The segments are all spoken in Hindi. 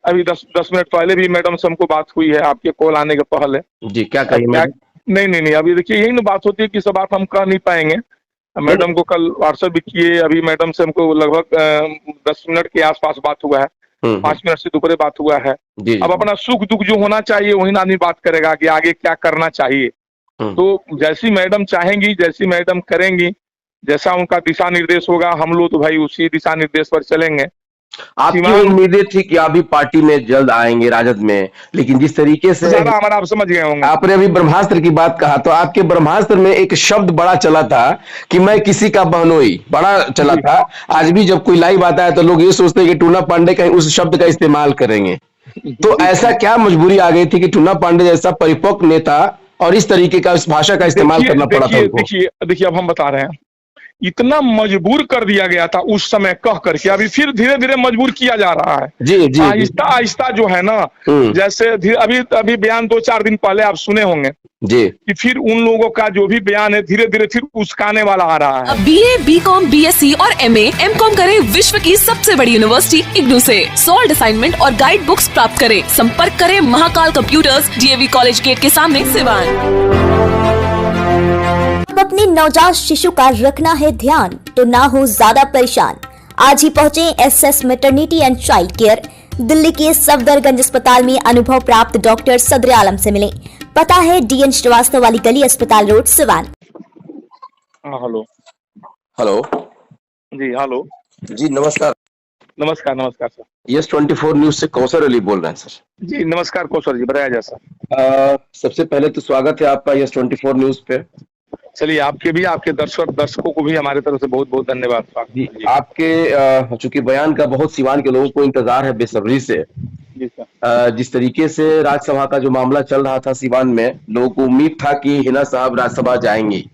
अभी 10 मिनट पहले भी मैडम से हमको बात हुई है आपके कॉल आने के पहले। जी, क्या अब कही क्या, मैडम? नहीं नहीं नहीं, अभी देखिए यही ना बात होती है कि सब बात हम कह नहीं पाएंगे। नहीं, मैडम को कल व्हाट्सएप भी किए, अभी मैडम से हमको लगभग 10 मिनट के आसपास बात हुआ है, हम्म, 5 मिनट से दोपहर बात हुआ है। जी जी। अब अपना सुख दुख जो होना चाहिए वही ना आदमी बात करेगा कि आगे क्या करना चाहिए। हम्म। तो जैसी मैडम चाहेंगी, जैसी मैडम करेंगी, जैसा उनका दिशा निर्देश होगा, हम लोग तो भाई उसी दिशा निर्देश पर चलेंगे। आपकी सीमांत उम्मीदें थी कि आप भी पार्टी में जल्द आएंगे, राजद में, लेकिन जिस तरीके से ज्यादा हमारा आप समझ गए होंगे। आपने अभी ब्रह्मास्त्र की बात कहा, तो आपके ब्रह्मास्त्र में एक शब्द बड़ा चला था कि मैं किसी का बहनोई, बड़ा चला जी था। आज भी जब कोई लाइव आता है तो लोग ये सोचते हैं कि टूना पांडे कहीं उस शब्द का इस्तेमाल करेंगे। तो जी ऐसा जी। क्या मजबूरी आ गई थी कि टूना पांडे जैसा परिपक्व नेता और इस तरीके का इस भाषा का इस्तेमाल देखिए करना पड़ा था देखिए उनको? देखिए देखिए, अब हम बता रहे हैं, इतना मजबूर कर दिया गया था उस समय कह करके, अभी फिर धीरे धीरे मजबूर किया जा रहा है, जी जी जी। आहिस्ता आहिस्ता जो है ना। हम्म। जैसे अभी अभी बयान 2-4 दिन पहले आप सुने होंगे जी कि फिर उन लोगों का जो भी बयान है धीरे धीरे फिर उस्काने वाला आ रहा है। अब BA, BCom, BSc और MA, MCom करें विश्व की सबसे बड़ी यूनिवर्सिटी इग्नू से। सॉल्ड असाइनमेंट और गाइड बुक्स प्राप्त करें। संपर्क करें Mahakal computers, DAV college gate के सामने, सिवान। अब अपने नवजात शिशु का रखना है ध्यान तो ना हो ज्यादा परेशान। आज ही पहुंचे SS maternity and child care, Delhi के सफदरगंज अस्पताल में अनुभव प्राप्त डॉक्टर सदर आलम से मिले। पता है DN श्रीवास्तव वाली गली, अस्पताल रोड, सिवान। Hello hello. जी, हेलो जी नमस्कार। नमस्कार नमस्कार सर। यस 24 न्यूज से कौसर अली बोल रहे हैं सर। जी नमस्कार कौशल जी, बताया जाए सर। सबसे पहले तो स्वागत है आपका यस 24 न्यूज पे। चलिए, आपके भी, आपके दर्शकों को भी हमारे तरफ से बहुत बहुत धन्यवाद। जी, आपके चूंकि बयान का बहुत सिवान के लोगों को इंतजार है बेसब्री से। जी सर। जिस तरीके से राज्यसभा का जो मामला चल रहा था सिवान में, लोगों को उम्मीद था कि हिना साहब राज्यसभा जाएंगी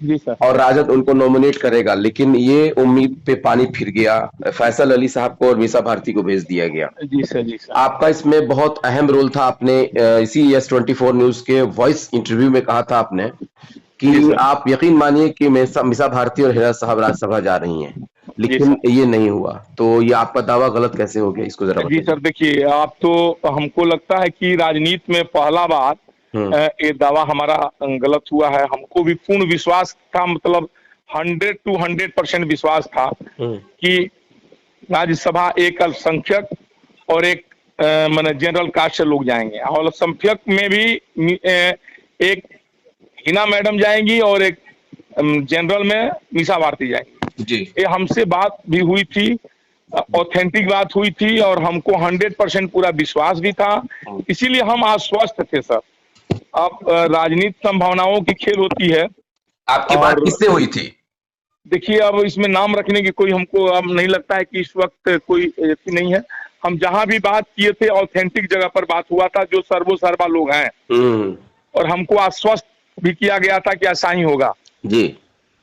जी सर। और राजद उनको नॉमिनेट करेगा, लेकिन ये उम्मीद पे पानी फिर गया। फैसल अली साहब को और मीसा भारती को भेज दिया गया। जी सर। जी सर। आपका इसमें बहुत अहम रोल था। आपने इसी यस 24 न्यूज के वॉइस इंटरव्यू में कहा था आपने कि आप यकीन मानिए कि मीसा भारती और हिना साहब राज्यसभा जा रही हैं, लेकिन ये नहीं हुआ। तो ये आपका दावा गलत कैसे हो गया, इसको जरा जी बताइए। सर, देखिए, आप तो, हमको लगता है कि राजनीति में पहला बार ये दावा हमारा गलत हुआ है। हमको भी पूर्ण विश्वास था, मतलब 100 to 100% विश्वास था कि राज्यसभा एक अल्पसंख्यक और एक माने जनरल कास्ट से लोग जाएंगे, और अल्पसंख्यक में भी एक हिना मैडम जाएंगी और एक जनरल में मीसा भारती जाएंगी। जी। ये हमसे बात भी हुई थी, ऑथेंटिक बात हुई थी, और हमको 100% पूरा विश्वास भी था, इसीलिए हम आश्वस्त थे सर। अब राजनीति संभावनाओं की खेल होती है। आपकी बात किससे हुई थी? देखिए, अब इसमें नाम रखने की कोई, हमको अब नहीं लगता है कि इस वक्त कोई नहीं है। हम जहां भी बात किए थे ऑथेंटिक जगह पर बात हुआ था, जो सर्वोसर्वा लोग हैं, और हमको आश्वस्त भी किया गया था कि ऐसा ही होगा जी।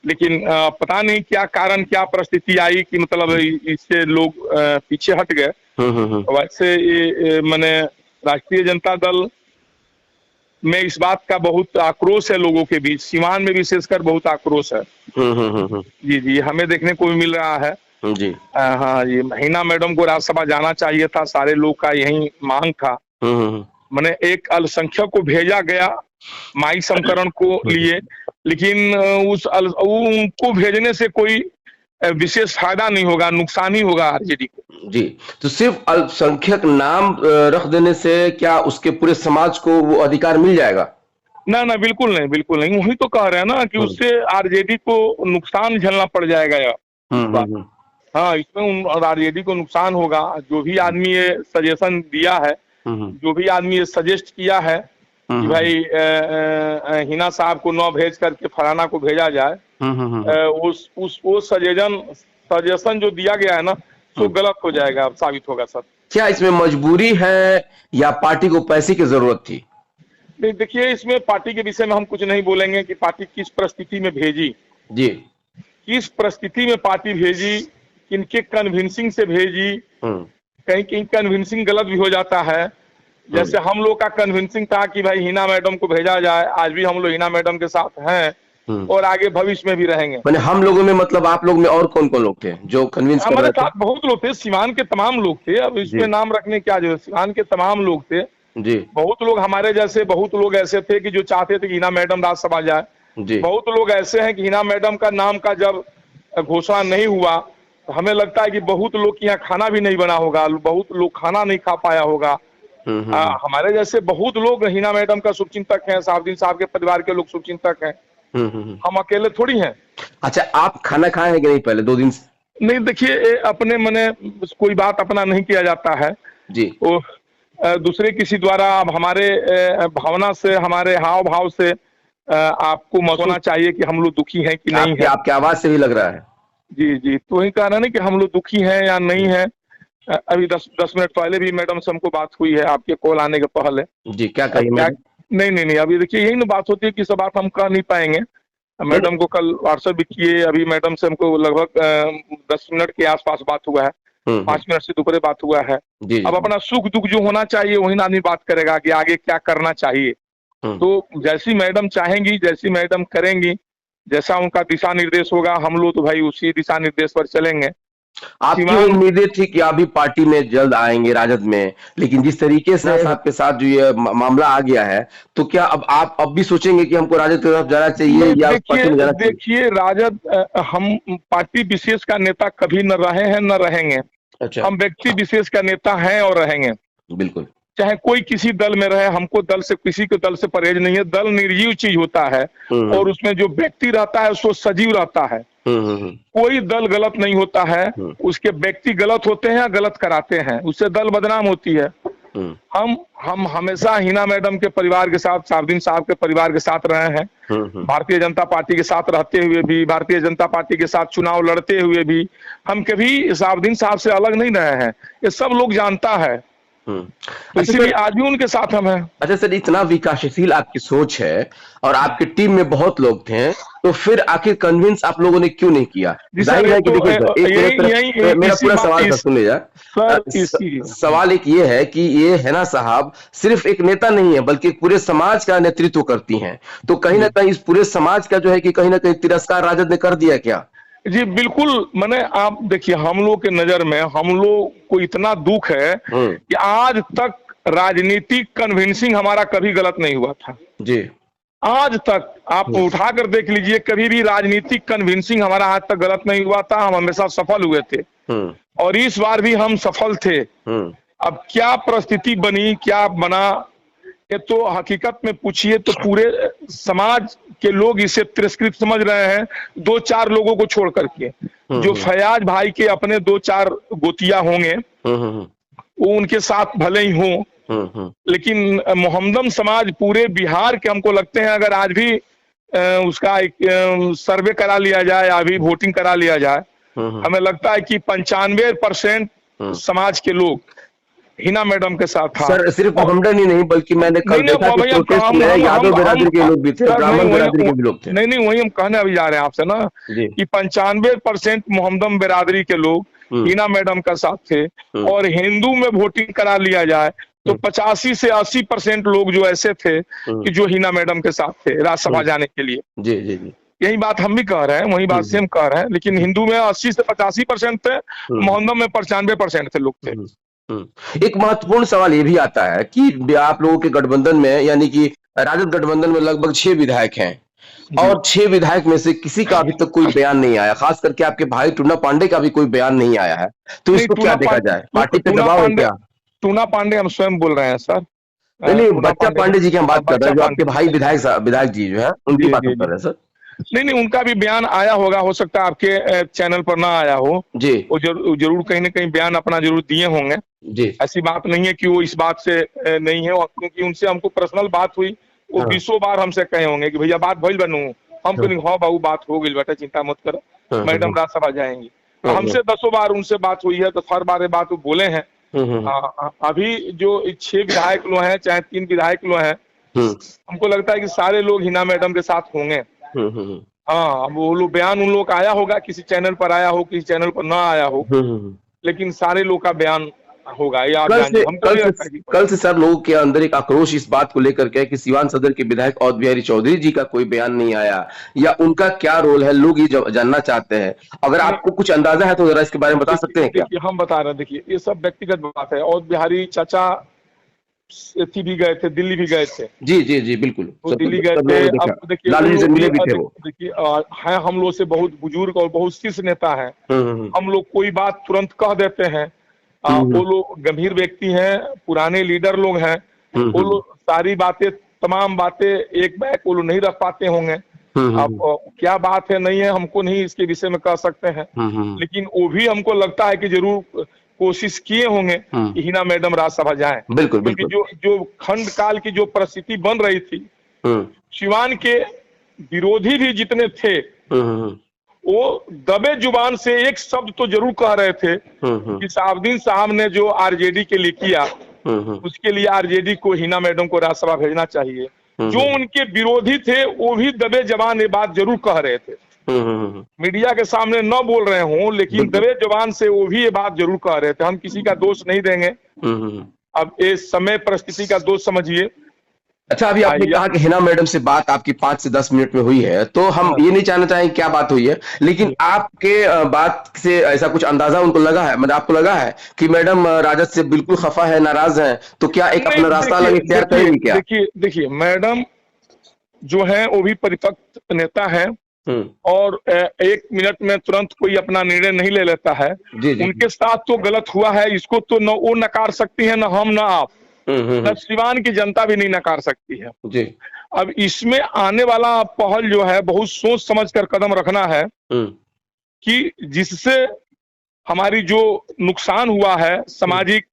लेकिन पता नहीं क्या कारण, क्या परिस्थिति आई कि मतलब इससे लोग पीछे हट गए। वैसे ये मैंने राष्ट्रीय जनता दल में इस बात का बहुत आक्रोश है लोगों के बीच, सीवान में विशेषकर बहुत आक्रोश है। जी जी, हमें देखने को भी मिल रहा है। जी। हाँ जी, हिना मैडम को राज्यसभा जाना चाहिए था, सारे लोग का यही मांग था। मैंने एक अल्पसंख्यक को भेजा गया माई समकरण को लिए, लेकिन उनको भेजने से कोई विशेष फायदा नहीं होगा, नुकसान ही होगा आरजेडी को। जी, तो सिर्फ अल्पसंख्यक नाम रख देने से क्या उसके पूरे समाज को वो अधिकार मिल जाएगा? ना ना, बिल्कुल नहीं, बिल्कुल नहीं। वही तो कह रहे हैं ना कि उससे आरजेडी को नुकसान झेलना पड़ जाएगा यार। हाँ, इसमें आरजेडी को नुकसान होगा। जो भी आदमी ये सजेशन दिया है, जो भी आदमी ये सजेस्ट किया है कि भाई हिना साहब को न भेज करके फलाना को भेजा जाए, वो सजेशन जो दिया गया है ना, तो गलत हो जाएगा, साबित होगा सर। क्या इसमें मजबूरी है या पार्टी को पैसे की जरूरत थी? देखिए, इसमें पार्टी के विषय में हम कुछ नहीं बोलेंगे कि पार्टी किस परिस्थिति में भेजी जी, किस परिस्थिति में पार्टी भेजी, किनके कन्विंसिंग से भेजी। कहीं कहीं कन्विंसिंग गलत भी हो जाता है। जैसे हम लोग का कन्विंसिंग था कि भाई हिना मैडम को भेजा जाए, आज भी हम लोग हिना मैडम के साथ हैं, और आगे भविष्य में भी रहेंगे। मैंने हम लोगों में मतलब आप लोग में और कौन कौन लोग थे जो कन्विंस कर हमारे रहे थे? साथ बहुत लोग थे, सीवान के तमाम लोग थे, अब इसमें नाम रखने क्या जरूरत, सीवान के तमाम लोग थे। जी बहुत लोग हमारे जैसे, बहुत लोग ऐसे थे कि जो चाहते थे कि हिना मैडम राज्यसभा जाए। जी बहुत लोग ऐसे हैं कि हिना मैडम का नाम का जब घोषणा नहीं हुआ तो हमें लगता है कि बहुत लोग के यहाँ खाना भी नहीं बना होगा, बहुत लोग खाना नहीं खा पाया होगा। हमारे जैसे बहुत लोग हिना मैडम का शुभचिंतक हैं, साहबुद्दीन साहब के परिवार के लोग शुभचिंतक हैं। हम अकेले थोड़ी हैं। अच्छा, आप खाना खाए हैं कि नहीं पहले 2 दिन से? नहीं, देखिए अपने मने कोई बात अपना नहीं किया जाता है जी। वो दूसरे किसी द्वारा। अब हमारे भावना से, हमारे हाव भाव से आपको महसूस चाहिए कि हम लोग दुखी हैं कि नहीं है। आपकी आवाज से भी लग रहा है। जी जी, तो वही कह रहा है ना कि हम लोग दुखी हैं या नहीं है। अभी 10 मिनट पहले भी मैडम से हमको बात हुई है, आपके कॉल आने के पहले। जी, क्या कही मैडम? नहीं, अभी देखिए यही ना बात होती है कि सब बात हम कह नहीं पाएंगे। मैडम को कल व्हाट्सएप भी किए, अभी मैडम से हमको लगभग 10 मिनट के आसपास बात हुआ है, 5 मिनट से दोपहर बात हुआ है। अब अपना सुख दुख जो होना चाहिए वही ना आदमी बात करेगा कि आगे क्या करना चाहिए। तो जैसी मैडम चाहेंगी, जैसी मैडम करेंगी, जैसा उनका दिशा निर्देश होगा, हम लोग तो भाई उसी दिशा निर्देश पर चलेंगे। आपकी उम्मीदें थी कि आप भी पार्टी में जल्द आएंगे, राजद में, लेकिन जिस तरीके से आपके साथ जो ये मामला आ गया है, तो क्या अब आप अब भी सोचेंगे कि हमको राजद की तरफ जाना चाहिए या पार्टी में जाना चाहिए? देखिए राजद, हम पार्टी विशेष का नेता कभी न रहे हैं न रहेंगे। अच्छा। हम व्यक्ति विशेष का नेता हैं और रहेंगे। बिल्कुल। चाहे कोई किसी दल में रहे, हमको दल से, किसी के दल से परहेज नहीं है। दल निर्जीव चीज होता है और उसमें जो व्यक्ति रहता है उसको सजीव रहता है। कोई दल गलत नहीं होता है, उसके व्यक्ति गलत होते हैं या गलत कराते हैं, उससे दल बदनाम होती है। हम हमेशा हिना मैडम के परिवार के साथ, साहबुद्दीन साहब के परिवार के साथ रहे हैं। भारतीय जनता पार्टी के साथ रहते हुए भी, भारतीय जनता पार्टी के साथ चुनाव लड़ते हुए भी हम कभी साहबुद्दीन साहब से अलग नहीं रहे हैं, ये सब लोग जानता है। तो इसीलिए आज भी उनके साथ हम हैं। अच्छा सर, इतना विकासशील आपकी सोच है और आपकी टीम में बहुत लोग थे, तो फिर आखिर कन्विंस आप लोगों ने क्यों नहीं किया? जाहिर है कि देखिए मेरा पूरा सवाल सुन लीजिए। सवाल एक ये है कि ये हिना साहब सिर्फ एक नेता नहीं है बल्कि पूरे समाज का नेतृत्व करती हैं, तो कहीं ना कहीं इस पूरे समाज का जो है कि कहीं ना कहीं तिरस्कार राजद ने कर दिया क्या? जी बिल्कुल, मैंने, आप देखिए हम लोग के नजर में हम लोग को इतना दुख है कि आज तक राजनीतिक कन्विंसिंग हमारा कभी गलत नहीं हुआ था जी। आज तक आप उठा कर देख लीजिए, कभी भी राजनीतिक कन्विंसिंग हमारा आज तक गलत नहीं हुआ था। हम हमेशा सफल हुए थे और इस बार भी हम सफल थे। अब क्या परिस्थिति बनी, क्या बना, ये तो हकीकत में पूछिए तो पूरे समाज के लोग इसे तिरस्कृत समझ रहे हैं, 2-4 लोगों को छोड़ करके। जो फयाज भाई के अपने 2-4 गोतिया होंगे वो उनके साथ भले ही हों, लेकिन मोहम्मदन समाज पूरे बिहार के, हमको लगते हैं अगर आज भी उसका एक सर्वे करा लिया जाए, अभी वोटिंग करा लिया जाए, हमें लगता है कि 95% समाज के लोग हिना मैडम के साथ था। सर सिर्फ मोहम्मदन ही नहीं बल्कि मैंने कल देखा कि प्रोटेस्ट में यादव बिरादरी के लोग भी थे, ब्राह्मण बिरादरी के भी लोग थे। नहीं, वही हम कहने अभी जा रहे हैं आपसे ना कि 95% मोहम्मदन बिरादरी के लोग हिना मैडम का साथ थे। और हिंदू में वोटिंग करा लिया जाए तो 85 से 80% लोग जो ऐसे थे कि जो हिना मैडम के साथ थे राज्यसभा जाने के लिए। जी जी जी, यही बात हम भी कह रहे हैं, वही बात से हम कह रहे हैं। लेकिन हिंदू में 80 से 85% थे, मोहम्मदन में 95% थे लोग थे। एक महत्वपूर्ण सवाल ये भी आता है कि आप लोगों के गठबंधन में, यानी कि राजद गठबंधन में लगभग 6 विधायक हैं और 6 विधायक में से किसी का अभी तक कोई बयान नहीं आया, खास करके आपके भाई टूना पांडे का भी कोई बयान नहीं आया है, तो इसको क्या देखा जाए? पार्टी पे दबाव है क्या? टूना पांडे हम स्वयं बोल रहे हैं सर। नहीं, बच्चा पांडे जी की हम बात कर रहे हैं, जो आपके भाई विधायक जी जो है उनकी बात कर रहे हैं सर। नहीं, उनका भी बयान आया होगा, हो सकता है आपके चैनल पर ना आया हो जी। वो जरूर कहीं ना कहीं बयान अपना जरूर दिए होंगे जी। ऐसी बात नहीं है कि वो इस बात से नहीं है, क्योंकि उनसे हमको पर्सनल बात हुई, वो 20 बार हमसे कहे होंगे कि भैया बात भइल बनू। हम कहेंगे हाँ बाबू बात हो गई बेटा, चिंता मत करो, मैडम राज्यसभा जाएंगी। हमसे 10 बार उनसे बात हुई है, तो हर बार बात वो बोले हैं। अभी जो 6 विधायक लोग हैं, चाहे 3 विधायक लोग हैं, हमको लगता है कि सारे लोग हिना मैडम के साथ होंगे। हाँ, वो लोग बयान उन लोग का आया होगा, किसी चैनल पर आया हो, किसी चैनल पर ना आया हो, लेकिन सारे लोग का बयान होगा, ये आप कल जानिए। से हमको कल नहीं से लगता कि कल से सर लोगों के अंदर एक आक्रोश इस बात को लेकर के है कि सीवान सदर के विधायक अवध बिहारी चौधरी जी का कोई बयान नहीं आया, या उनका क्या रोल है, लोग ये जानना चाहते हैं। अगर आपको कुछ अंदाजा है तो जरा इसके बारे में बता सकते हैं क्या? देखिए हम बता रहे हैं, देखिए ये सब व्यक्तिगत बात है। और बिहारी चाचा थी भी गए थे, दिल्ली भी गए थे, जी जी जी बिल्कुल, वो दिल्ली गए थे। अब देखिए लालू जी से मिले भी थे वो। देखिए है हम लोग से बहुत बुजुर्ग और बहुत शीर्ष नेता है। हम लोग कोई बात तुरंत कह देते हैं। वो लोग गंभीर व्यक्ति हैं, पुराने लीडर लोग हैं, वो लोग सारी बातें, तमाम बातें एक बैग वो लोग नहीं रख पाते होंगे। अब क्या बात है नहीं है हमको नहीं इसके विषय में कह सकते हैं, लेकिन वो भी हमको लगता है कि जरूर कोशिश किए होंगे कि हिना मैडम राज्यसभा जाएं। बिल्कुल क्योंकि बिल्कुल। जो खंड काल की जो परिस्थिति बन रही थी, सिवान के विरोधी भी जितने थे वो दबे जुबान से एक शब्द तो जरूर कह रहे थे कि साहबुद्दीन साहब ने जो आरजेडी के लिए किया, उसके लिए आरजेडी को हिना मैडम को राज्यसभा भेजना चाहिए। जो उनके विरोधी थे वो भी दबे जबान ये बात जरूर कह रहे थे, मीडिया के सामने न बोल रहे हों, लेकिन दबे जबान से वो भी ये बात जरूर कह रहे थे। हम किसी का दोष नहीं देंगे, अब इस समय परिस्थिति का दोष समझिए। अच्छा, अभी आपने कहा कि हिना मैडम से बात आपकी 5 से 10 मिनट में हुई है, तो हम ये नहीं जानना चाहेंगे क्या बात हुई है, लेकिन आपके बात से ऐसा कुछ अंदाजा उनको लगा है, मतलब आपको लगा है कि मैडम राजद से बिल्कुल खफा है, नाराज है, तो क्या एक अपना रास्ता अलग इख्तियार करेंगी क्या? देखिए मैडम जो है वो भी परिपक्व नेता है और 1 मिनट में तुरंत कोई अपना निर्णय नहीं ले लेता है। उनके साथ तो गलत हुआ है, इसको तो न वो नकार सकती है, न हम न आप, न सिवान की जनता भी नहीं नकार सकती है जी। अब इसमें आने वाला पहल जो है बहुत सोच समझ कर कदम रखना है कि जिससे हमारी जो नुकसान हुआ है, सामाजिक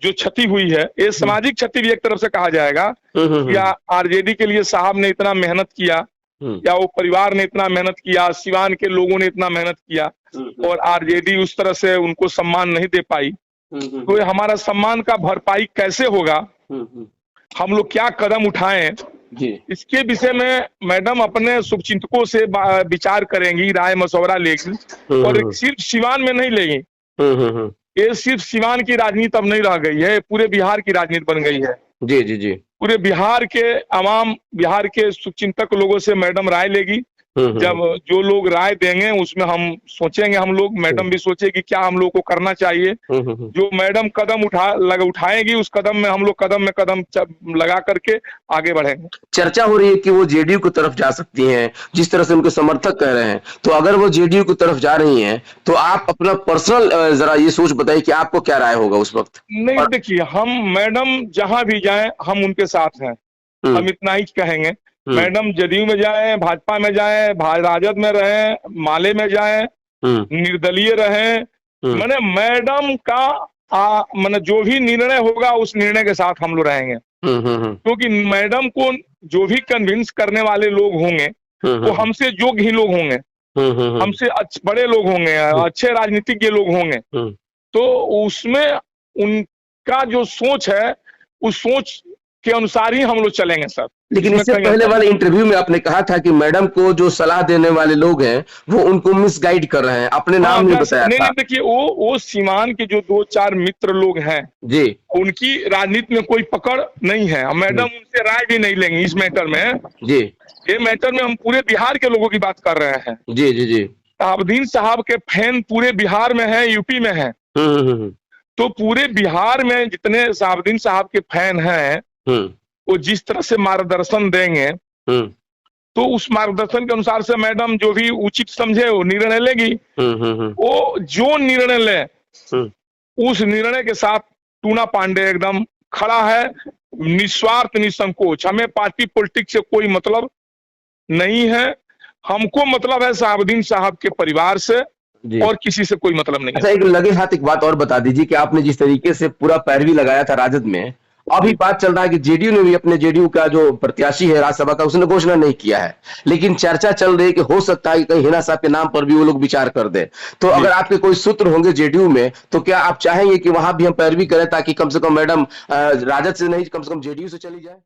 जो क्षति हुई है, ये सामाजिक क्षति भी एक तरफ से कहा जाएगा, या आरजेडी के लिए साहब ने इतना मेहनत किया, या वो परिवार ने इतना मेहनत किया, सिवान के लोगों ने इतना मेहनत किया और आरजेडी उस तरह से उनको सम्मान नहीं दे पाई, तो हमारा सम्मान का भरपाई कैसे होगा, हम लोग क्या कदम उठाएं, इसके विषय में मैडम अपने शुभचिंतकों से विचार करेंगी, राय मशवरा लेगी, और सिर्फ सिवान में नहीं लेगी। ये सिर्फ सिवान की राजनीति अब नहीं रह गई है, पूरे बिहार की राजनीति बन गई है। जी जी जी। पूरे बिहार के आवाम, बिहार के शुभचिंतक लोगों से मैडम राय लेगी। जब जो लोग राय देंगे उसमें हम सोचेंगे, हम लोग, मैडम भी सोचेगी क्या हम लोग को करना चाहिए। जो मैडम कदम उठाएगी उस कदम में हम लोग कदम में कदम लगा करके आगे बढ़ेंगे। चर्चा हो रही है कि वो जेडीयू की तरफ जा सकती हैं, जिस तरह से उनके समर्थक कह रहे हैं, तो अगर वो जेडीयू की तरफ जा रही हैं तो आप अपना पर्सनल जरा ये सोच बताइए कि आपको क्या राय होगा उस वक्त? नहीं देखिए, हम मैडम जहां भी जाएं हम उनके साथ हैं, हम इतना ही कहेंगे। मैडम जदयू में जाएं, भाजपा में जाएं, राजद में रहें, माले में जाएं, निर्दलीय रहें, मैंने मैडम का मैंने जो भी निर्णय होगा उस निर्णय के साथ हम लोग रहेंगे। क्योंकि मैडम को जो भी कन्विंस करने वाले लोग होंगे वो हमसे योग्य ही लोग होंगे, हमसे बड़े लोग होंगे, अच्छे राजनीतिज्ञ लोग होंगे, तो उसमें उनका जो सोच है उस सोच के अनुसार ही हम लोग चलेंगे सर। लेकिन इससे पहले वाले इंटरव्यू में आपने कहा था कि मैडम को जो सलाह देने वाले लोग हैं वो उनको मिसगाइड कर रहे हैं, अपने नाम नहीं बताया था। नहीं देखिए, वो सीमान के जो 2-4 मित्र लोग हैं जी, उनकी राजनीति में कोई पकड़ नहीं है, मैडम उनसे राय भी नहीं लेंगे इस मैटर में जी। ये मैटर में हम पूरे बिहार के लोगों की बात कर रहे हैं। जी जी जी। साहबुद्दीन साहब के फैन पूरे बिहार में है, यूपी में है, तो पूरे बिहार में जितने साहबुद्दीन साहब के फैन हैं वो जिस तरह से मार्गदर्शन देंगे तो उस मार्गदर्शन के अनुसार से मैडम जो भी उचित समझे वो निर्णय लेगी। वो जो निर्णय ले उस निर्णय के साथ टूना पांडे एकदम खड़ा है, निस्वार्थ निसंकोच। हमें पार्टी पॉलिटिक्स से कोई मतलब नहीं है, हमको मतलब है साहबुद्दीन साहब के परिवार से और किसी से कोई मतलब नहीं। अच्छा, एक लगे हाथ एक बात और बता दीजिए कि आपने जिस तरीके से पूरा पैरवी लगाया था राजद में, अभी बात चल रहा है कि जेडीयू ने भी अपने जेडीयू का जो प्रत्याशी है राज्यसभा का उसने घोषणा नहीं किया है, लेकिन चर्चा चल रही है कि हो सकता है कि कहीं हिना साहब के नाम पर भी वो लोग विचार कर दे। तो अगर आपके कोई सूत्र होंगे जेडीयू में तो क्या आप चाहेंगे कि वहां भी हम पैरवी करें ताकि कम से कम मैडम राजद से नहीं कम से कम जेडीयू से चली जाए?